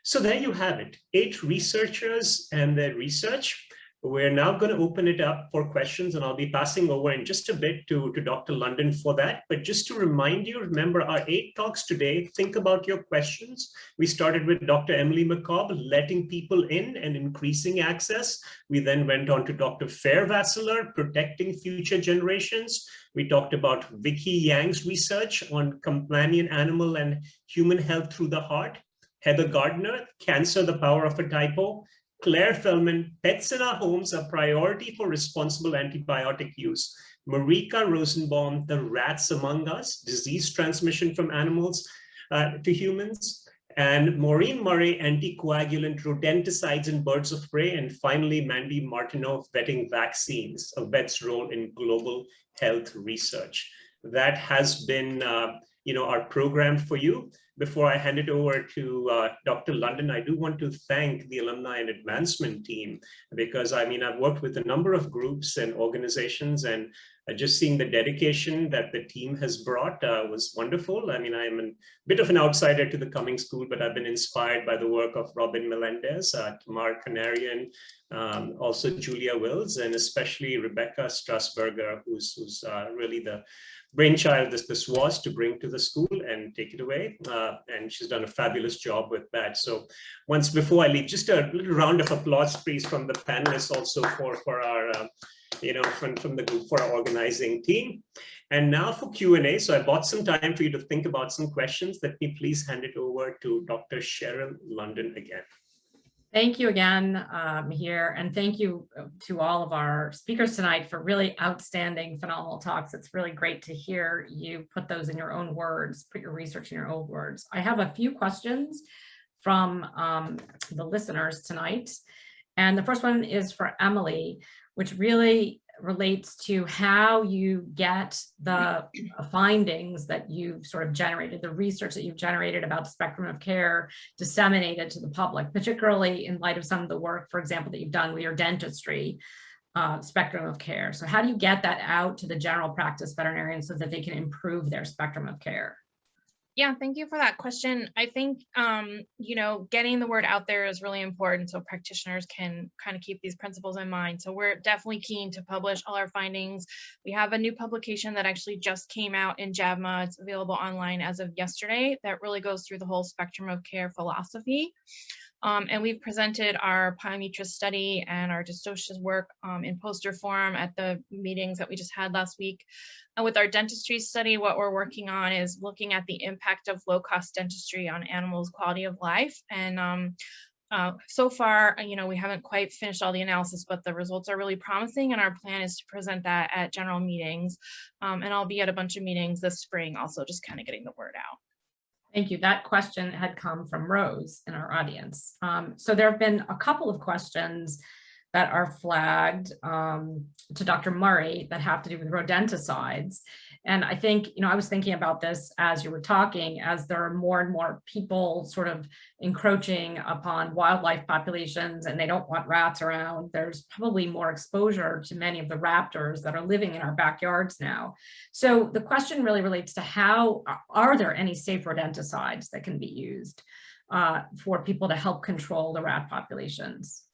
So there you have it, 8 researchers and their research. We're now going to open it up for questions, and I'll be passing over in just a bit to Dr. London for that. But just to remind you, remember our 8 talks today, think about your questions. We started with Dr. Emily McCobb, letting people in and increasing access. We then went on to Dr. Fairvassler, protecting future generations. We talked about Vicky Yang's research on companion animal and human health through the heart. Heather Gardner, Cancer, the Power of a Typo. Claire Feldman, Pets in Our Homes, a Priority for Responsible Antibiotic Use. Marika Rosenbaum, The Rats Among Us, Disease Transmission from Animals to Humans. And Maureen Murray, Anticoagulant Rodenticides in Birds of Prey. And finally, Mandy Martineau, Vetting Vaccines, a vet's role in global health research. That has been our program for you. Before I hand it over to Dr. London, I do want to thank the Alumni and Advancement team, because I've worked with a number of groups and organizations, and just seeing the dedication that the team has brought was wonderful. I'm a bit of an outsider to the Cummings School, but I've been inspired by the work of Robin Melendez, Tamar Kanarian, also Julia Wills, and especially Rebecca Strasburger, who's really the brainchild this was to bring to the school and take it away. And she's done a fabulous job with that. So once before I leave, just a little round of applause, please, from the panelists also for our, from the group, for our organizing team. And now for Q&A. So I bought some time for you to think about some questions. Let me please hand it over to Dr. Cheryl London again. Thank you again, Mihir, and thank you to all of our speakers tonight for really outstanding, phenomenal talks. It's really great to hear you put those in your own words, put your research in your own words. I have a few questions from the listeners tonight. And the first one is for Emily, which really relates to how you get the findings that you've sort of generated, the research that you've generated about spectrum of care disseminated to the public, particularly in light of some of the work, for example, that you've done with your dentistry spectrum of care. So how do you get that out to the general practice veterinarians so that they can improve their spectrum of care? Yeah, thank you for that question. I think, getting the word out there is really important so practitioners can kind of keep these principles in mind. So we're definitely keen to publish all our findings. We have a new publication that actually just came out in JAVMA. It's available online as of yesterday that really goes through the whole spectrum of care philosophy. And we've presented our Pyometra study and our Dystocia's work in poster form at the meetings that we just had last week. And with our dentistry study, what we're working on is looking at the impact of low-cost dentistry on animals' quality of life. And so far, we haven't quite finished all the analysis, but the results are really promising. And our plan is to present that at general meetings. And I'll be at a bunch of meetings this spring, also just kind of getting the word out. Thank you. That question had come from Rose in our audience. So there have been a couple of questions that are flagged to Dr. Murray that have to do with rodenticides. And I think, I was thinking about this as you were talking, as there are more and more people sort of encroaching upon wildlife populations and they don't want rats around. There's probably more exposure to many of the raptors that are living in our backyards now. So the question really relates to are there any safe rodenticides that can be used for people to help control the rat populations?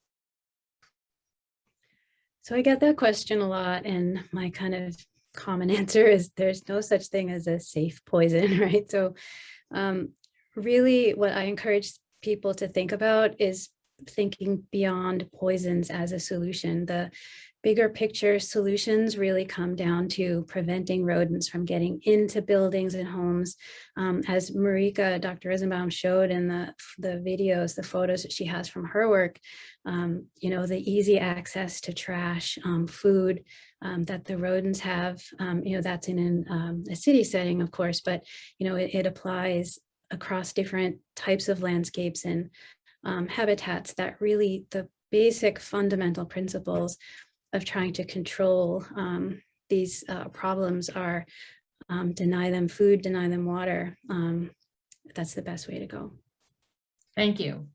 So I get that question a lot, and my kind of common answer is there's no such thing as a safe poison, right? So really what I encourage people to think about is thinking beyond poisons as a solution. The bigger picture solutions really come down to preventing rodents from getting into buildings and homes. As Marika, Dr. Rosenbaum showed in the videos, the photos that she has from her work, the easy access to trash, food that the rodents have, that's in a city setting, of course, but, it applies across different types of landscapes and habitats. That really the basic fundamental principles of trying to control these problems are deny them food, deny them water. That's the best way to go. Thank you.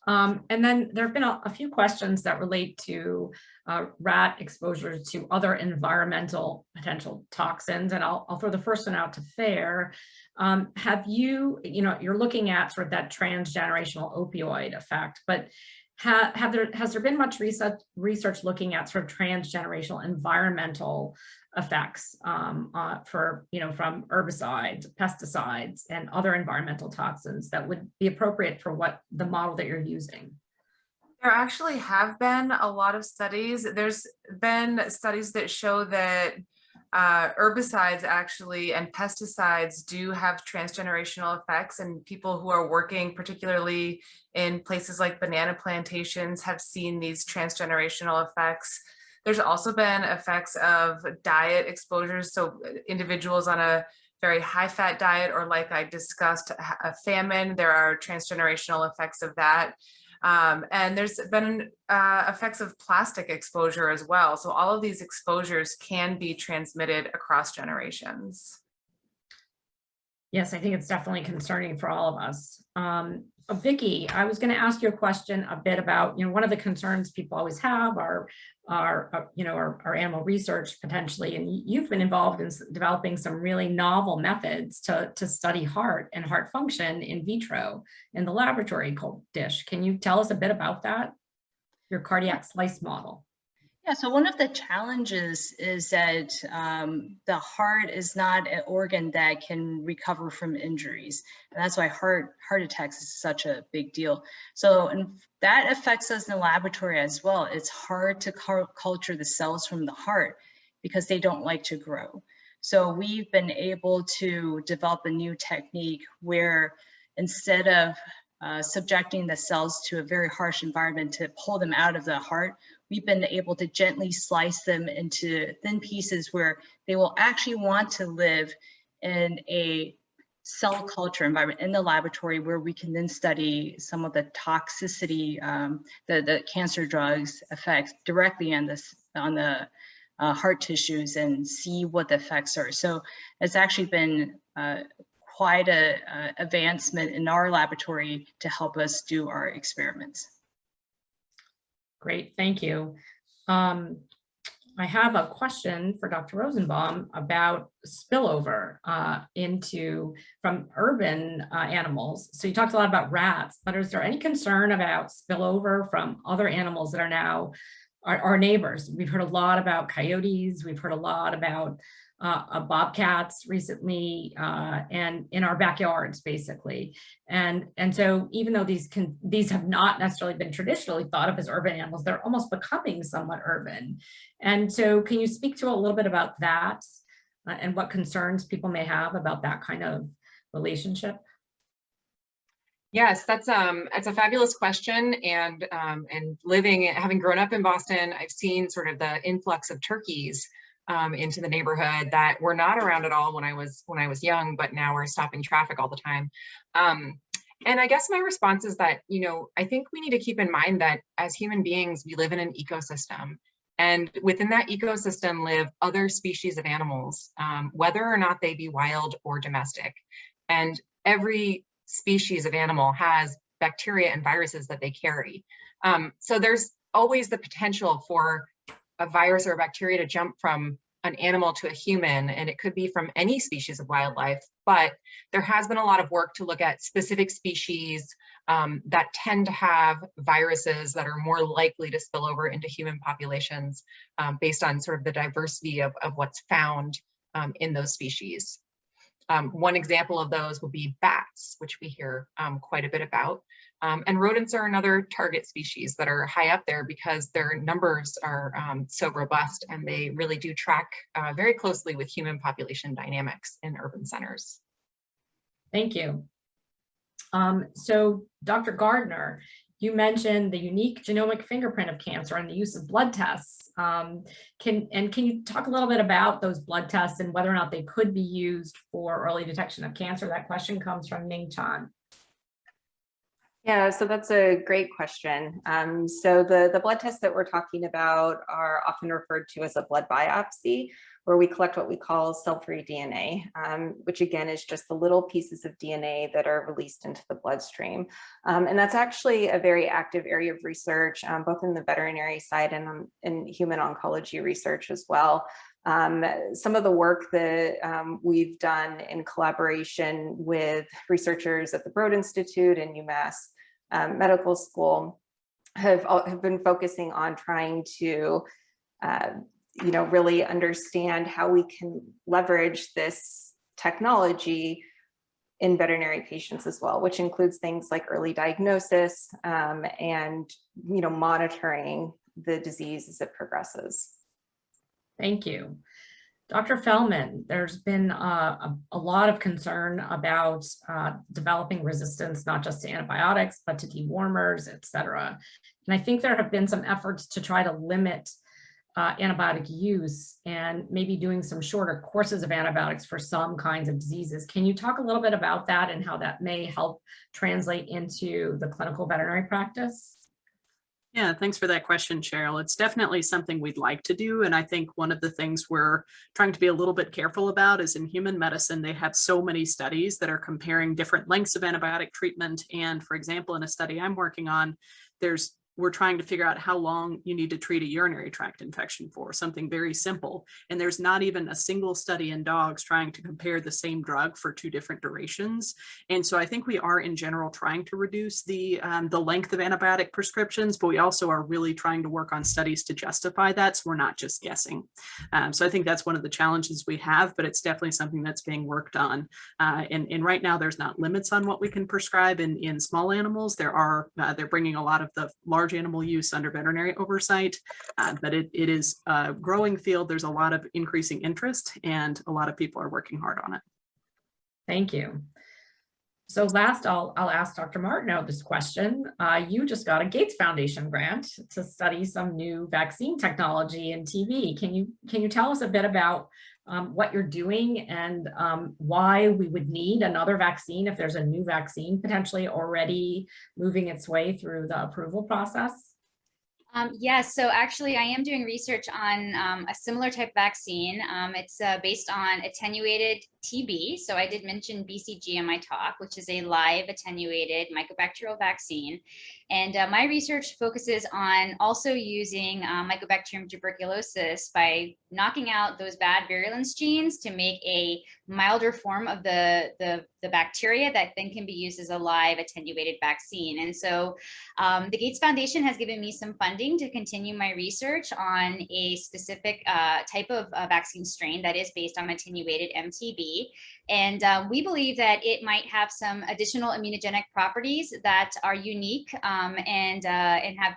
And then there have been a few questions that relate to rat exposure to other environmental potential toxins. And I'll throw the first one out to Fair. Have you, you're looking at sort of that transgenerational opioid effect, but has there been much research looking at sort of transgenerational environmental effects from herbicides, pesticides, and other environmental toxins that would be appropriate for what the model that you're using? There actually have been a lot of studies. There's been studies that show that herbicides actually and pesticides do have transgenerational effects, and people who are working particularly in places like banana plantations have seen these transgenerational effects. There's also been effects of diet exposures. So individuals on a very high fat diet, or like I discussed, a famine, there are transgenerational effects of that. And there's been effects of plastic exposure as well. So all of these exposures can be transmitted across generations. Yes, I think it's definitely concerning for all of us. Vicki, I was going to ask you a question a bit about, one of the concerns people always have are our animal research potentially, and you've been involved in developing some really novel methods to study heart and heart function in vitro in the laboratory called DISH. Can you tell us a bit about that? Your cardiac slice model. Yeah, so one of the challenges is that the heart is not an organ that can recover from injuries. And that's why heart attacks is such a big deal. So and that affects us in the laboratory as well. It's hard to culture the cells from the heart because they don't like to grow. So we've been able to develop a new technique where instead of subjecting the cells to a very harsh environment to pull them out of the heart, we've been able to gently slice them into thin pieces where they will actually want to live in a cell culture environment in the laboratory, where we can then study some of the toxicity, the cancer drugs effects directly on the heart tissues and see what the effects are. So it's actually been quite an advancement in our laboratory to help us do our experiments. Great, thank you. I have a question for Dr. Rosenbaum about spillover from urban animals. So you talked a lot about rats, but is there any concern about spillover from other animals that are now our neighbors? We've heard a lot about coyotes. We've heard a lot about bobcats recently, and in our backyards, basically. And so even though these have not necessarily been traditionally thought of as urban animals, they're almost becoming somewhat urban. And so can you speak to a little bit about that and what concerns people may have about that kind of relationship? Yes, that's a fabulous question. And having grown up in Boston, I've seen sort of the influx of turkeys into the neighborhood that were not around at all when I was young, but now we're stopping traffic all the time. And I guess my response is that, I think we need to keep in mind that as human beings, we live in an ecosystem, and within that ecosystem live other species of animals, whether or not they be wild or domestic. And every species of animal has bacteria and viruses that they carry. So there's always the potential for a virus or a bacteria to jump from an animal to a human, and it could be from any species of wildlife. But there has been a lot of work to look at specific species that tend to have viruses that are more likely to spill over into human populations based on sort of the diversity of what's found in those species. One example of those would be bats, which we hear quite a bit about. And rodents are another target species that are high up there because their numbers are so robust, and they really do track very closely with human population dynamics in urban centers. Thank you. So Dr. Gardner, you mentioned the unique genomic fingerprint of cancer and the use of blood tests. Can you talk a little bit about those blood tests and whether or not they could be used for early detection of cancer? That question comes from Ning Chan. Yeah, so that's a great question. So the blood tests that we're talking about are often referred to as a blood biopsy, where we collect what we call cell-free DNA, which again is just the little pieces of DNA that are released into the bloodstream. And that's actually a very active area of research, both in the veterinary side and in human oncology research as well. Some of the work that we've done in collaboration with researchers at the Broad Institute and UMass Medical School have been focusing on trying to really understand how we can leverage this technology in veterinary patients as well, which includes things like early diagnosis and monitoring the disease as it progresses. Thank you. Dr. Fellman, there's been a lot of concern about developing resistance, not just to antibiotics, but to dewormers, et cetera. And I think there have been some efforts to try to limit antibiotic use and maybe doing some shorter courses of antibiotics for some kinds of diseases. Can you talk a little bit about that and how that may help translate into the clinical veterinary practice? Yeah, thanks for that question, Cheryl. It's definitely something we'd like to do. And I think one of the things we're trying to be a little bit careful about is in human medicine, they have so many studies that are comparing different lengths of antibiotic treatment. And for example, in a study I'm working on, we're trying to figure out how long you need to treat a urinary tract infection for, something very simple. And there's not even a single study in dogs trying to compare the same drug for 2 different durations. And so I think we are in general trying to reduce the length of antibiotic prescriptions, but we also are really trying to work on studies to justify that, so we're not just guessing. So I think that's one of the challenges we have, but it's definitely something that's being worked on. And right now there's not limits on what we can prescribe in small animals. They're bringing a lot of the large animal use under veterinary oversight, but it is a growing field. There's a lot of increasing interest and a lot of people are working hard on it. Thank you. So last, I'll ask Dr. Martineau this question. You just got a Gates Foundation grant to study some new vaccine technology in TB. Can you tell us a bit about what you're doing and why we would need another vaccine if there's a new vaccine potentially already moving its way through the approval process? Yes, so actually I am doing research on a similar type vaccine. It's based on attenuated TB. So I did mention BCG in my talk, which is a live attenuated mycobacterial vaccine. And my research focuses on also using Mycobacterium tuberculosis by knocking out those bad virulence genes to make a milder form of the bacteria that then can be used as a live attenuated vaccine. And so the Gates Foundation has given me some funding to continue my research on a specific type of vaccine strain that is based on attenuated MTB. And we believe that it might have some additional immunogenic properties that are unique and have,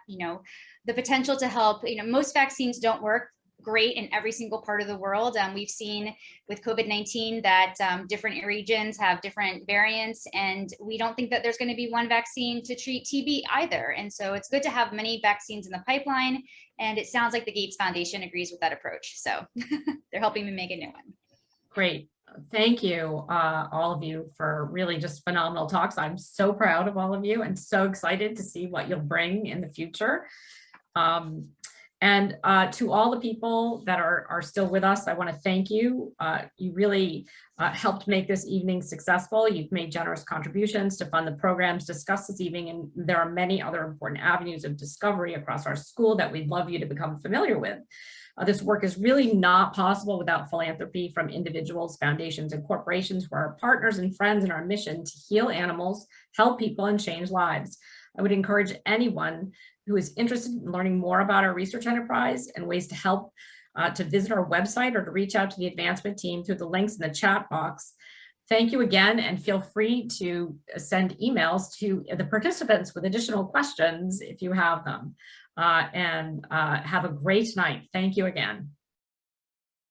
the potential to help. Most vaccines don't work great in every single part of the world. We've seen with COVID-19 that different regions have different variants, and we don't think that there's going to be one vaccine to treat TB either. And so it's good to have many vaccines in the pipeline, and it sounds like the Gates Foundation agrees with that approach. So they're helping me make a new one. Great. Thank you, all of you, for really just phenomenal talks. I'm so proud of all of you and so excited to see what you'll bring in the future. And to all the people that are still with us, I want to thank you. You really helped make this evening successful. You've made generous contributions to fund the programs discussed this evening, and there are many other important avenues of discovery across our school that we'd love you to become familiar with. This work is really not possible without philanthropy from individuals, foundations, and corporations who are our partners and friends in our mission to heal animals, help people, and change lives. I would encourage anyone who is interested in learning more about our research enterprise and ways to help to visit our website or to reach out to the advancement team through the links in the chat box. Thank you again, and feel free to send emails to the participants with additional questions if you have them. And have a great night. Thank you again.